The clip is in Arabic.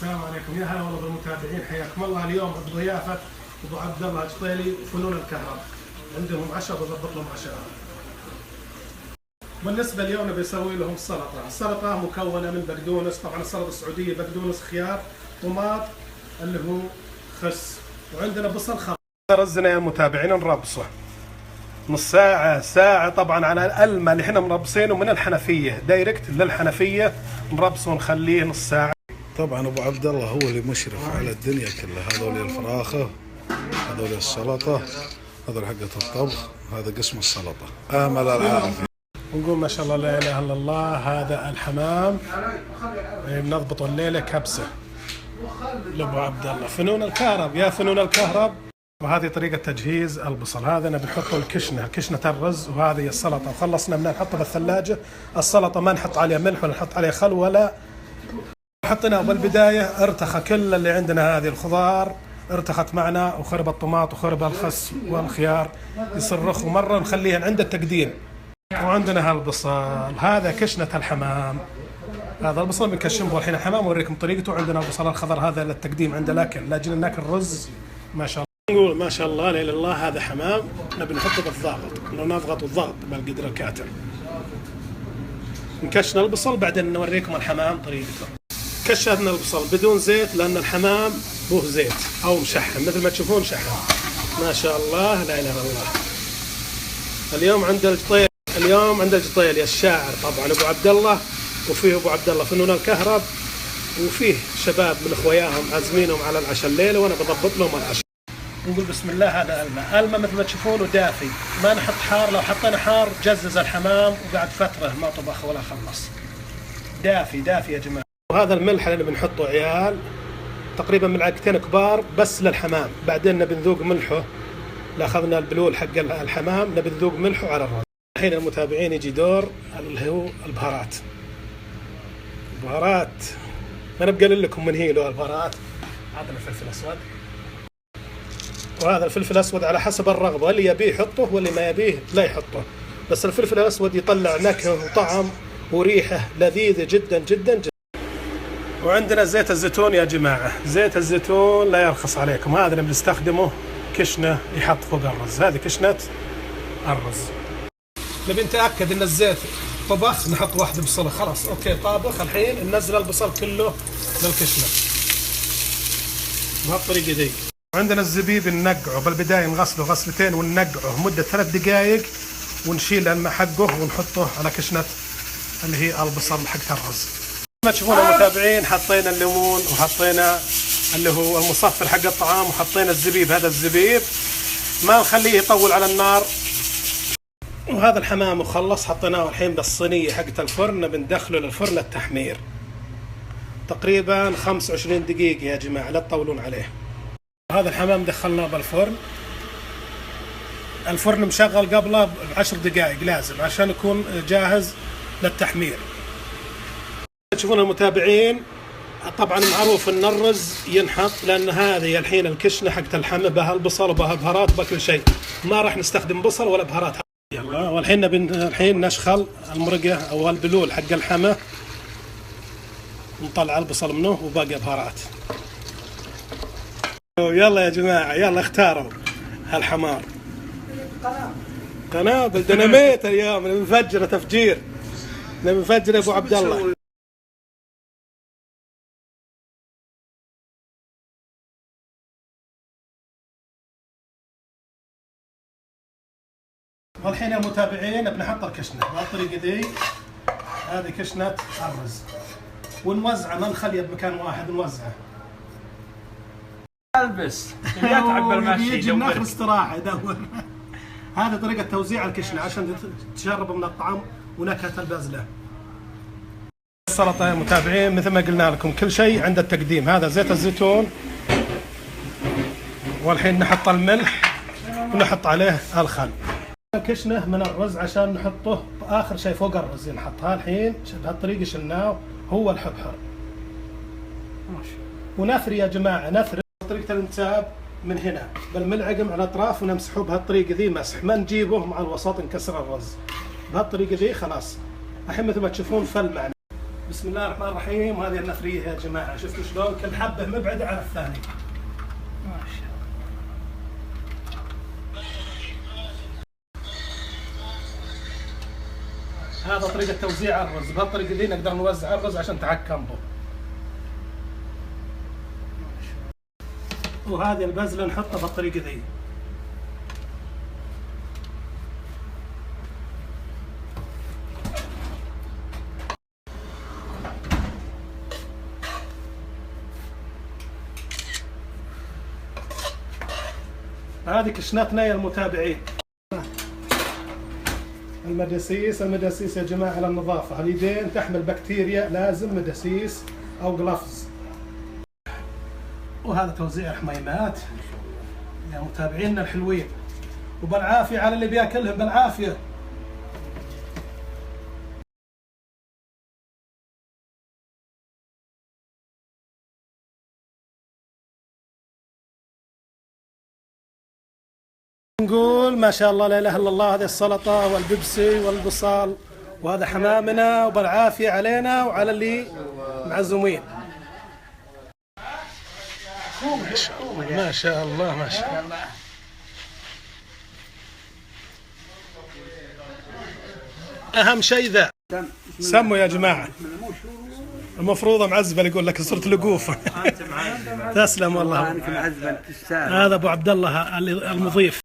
السلام عليكم، يا هلا والله بالمتابعين، حياكم الله. اليوم بضيافة ابو عبد الله الجطيلي فنون الكهرباء، عندهم عشاء بضبط لهم عشاء. بالنسبة اليوم بيسوي لهم السلطة مكونة من بقدونس، طبعا السلطة السعودية بقدونس، خيار، طماط اللي هو خس، وعندنا بصل خضر. رزنا يا متابعين نربصه نص ساعة طبعا على الماء اللي احنا مربصينه من الحنفية دايركت للحنفية، نربصه ونخليه نص ساعة. طبعا ابو عبد الله هو اللي مشرف على الدنيا كلها، هذول الفراخه، هذول السلطه، هذول حقة الطبخ، هذا قسم السلطه. امل العافيه. ونقول ما شاء الله لا اله الا الله. هذا الحمام بنضبط الليله كبسه لابو عبد الله فنون الكهرب، يا فنون الكهرب. وهذه طريقه تجهيز البصل. هذا انا بنحطه كشنه الرز، وهذه السلطه وخلصنا منها نحطها بالثلاجه. السلطه ما نحط عليها ملح ولا نحط عليها خل ولا حطيناه بالبدايه. ارتخى كل اللي عندنا، هذه الخضار ارتخت معنا، وخرب الطماط وخرب الخس والخيار، يصرخوا مره نخليها عند التقديم. وعندنا هالبصل، هذا كشنه الحمام. هذا البصل بنكشمه الحين الحمام، اوريكم طريقته. عندنا البصل الخضر هذا للتقديم عند الاكل، لاجل ناكل رز. ما شاء الله، نقول ما شاء الله لا اله الا الله. هذا حمام نبي نحطه بالضغط، لو نضغط الضغط بالقدر الكاتل. نكشنا البصل بعدين نوريكم الحمام طريقته. كشفنا البصل بدون زيت، لأن الحمام به زيت أو مشحم، مثل ما تشوفون شحم. ما شاء الله لا إله إلا الله. اليوم عند الجطيلي الشاعر طبعا أبو عبد الله، وفيه أبو عبد الله فنون الكهرب، وفيه شباب من إخوياهم عازمينهم على العشاء الليلة، وأنا بضبط لهم العشاء. نقول بسم الله. هذا الماء مثل ما تشوفونه دافي، ما نحط حار. لو حطينا حار جزز الحمام وقعد فترة ما طبخ ولا خلص. دافي يا جماعة. وهذا الملح اللي بنحطه عيال تقريبا ملعقتين كبار بس للحمام، بعدين نبي نذوق ملحه. لاخذنا البلول حق الحمام نبي نذوق ملحه على الرز. الحين المتابعين يجي دور اللي هو البهارات. انا بقلل لكم من هي له البهارات. هذا الفلفل الاسود، وهذا الفلفل الاسود على حسب الرغبه، اللي يبيه يحطه واللي ما يبيه لا يحطه، بس الفلفل الاسود يطلع نكهه وطعم وريحه لذيذه جدا جدا جدا. وعندنا زيت الزيتون يا جماعة، زيت الزيتون لا يرخص عليكم. هذا اللي بنستخدمه كشنة يحط فوق الرز، هذه كشنة الرز. نبي نتأكد ان الزيت طبخ، نحط واحدة بصلة. خلاص اوكي طابخ. الحين ننزل البصل كله للكشنة بهالطريقة دي. عندنا الزبيب ننقعه بالبداية، نغسله غسلتين وننقعه مدة 3 دقائق، ونشيل الماء حقه ونحطه على كشنة اللي هي البصل حق الرز. ما تشوفون المتابعين حطينا الليمون، وحطينا اللي هو المصفر حق الطعام، وحطينا الزبيب. هذا الزبيب ما نخليه يطول على النار. وهذا الحمام مخلص، حطيناه الحين بالصينية حقت الفرن، بندخله للفرن التحمير تقريبا 25 دقيقة يا جماعة، لا تطولون عليه. وهذا الحمام دخلناه بالفرن، الفرن مشغل قبله ب10 دقائق لازم عشان يكون جاهز للتحمير. تشوفون المتابعين طبعا معروف ان الرز ينحط، لان هذه الحين الكشنه حقت اللحمه بها البصل وبها بهارات وبكل شيء، ما راح نستخدم بصل ولا بهارات. يلا والحين نشخل المرقه او البلول حق اللحمه، نطلع البصل منه وباقي بهارات. يلا يا جماعه، يلا اختاروا هالحمار. قنابل ديناميت اليوم، نفجر تفجير، نفجر ابو عبد الله. والحين يا متابعين بنحط الكشنة بهالطريقة دي. هذه كشنة الرز، ونوزعه، ما نخليه بمكان واحد، نوزعه. البس يتعب بالمشي، يجي ناخذ استراحة يدور. هذه طريقة توزيع الكشنة عشان تشربوا من الطعم ونكهة البازلة. السلطة يا متابعين مثل ما قلنا لكم كل شيء عند التقديم. هذا زيت الزيتون، والحين نحط الملح ونحط عليه الخل. كشنه من الرز عشان نحطه اخر شيء فوق الرز ينحطها. الحين بهالطريقه شلناه، هو الحبحر. ونثري يا جماعه، نثري طريقه الانتساب من هنا بالملعقه مع الاطراف، ونمسحه بهالطريقه ذي مسح، ما نجيبه مع الوسط نكسر الرز. بهالطريقه ذي خلاص. الحين مثل ما تشوفون فل معنا بسم الله الرحمن الرحيم. وهذه النفريه يا جماعه، شفتوا شلون كل حبه مبعده عن الثاني. ما شاء الله. هذا طريقه توزيع الرز، بهالطريقه دي نقدر نوزع الرز عشان تعكم به. وهذه البزله نحطها بالطريقه ذي. هذه كشنتنا يا المتابعين. المداسيس يا جماعه على النظافه، اليدين تحمل بكتيريا، لازم مداسيس او جلافز. وهذا توزيع حميمات يا متابعينا الحلوين، وبالعافيه على اللي بياكلهم بالعافيه. نقول ما شاء الله لا اله الا الله. هذه السلطه والبيبسي والبصال، وهذا حمامنا، وبالعافيه علينا وعلى اللي معزومين. ما شاء الله ما شاء الله. اهم شيء ذا سموا يا جماعه. المفروض معزبل، يقول لك صرت لقوف. تسلم والله. هذا ابو عبد الله المضيف.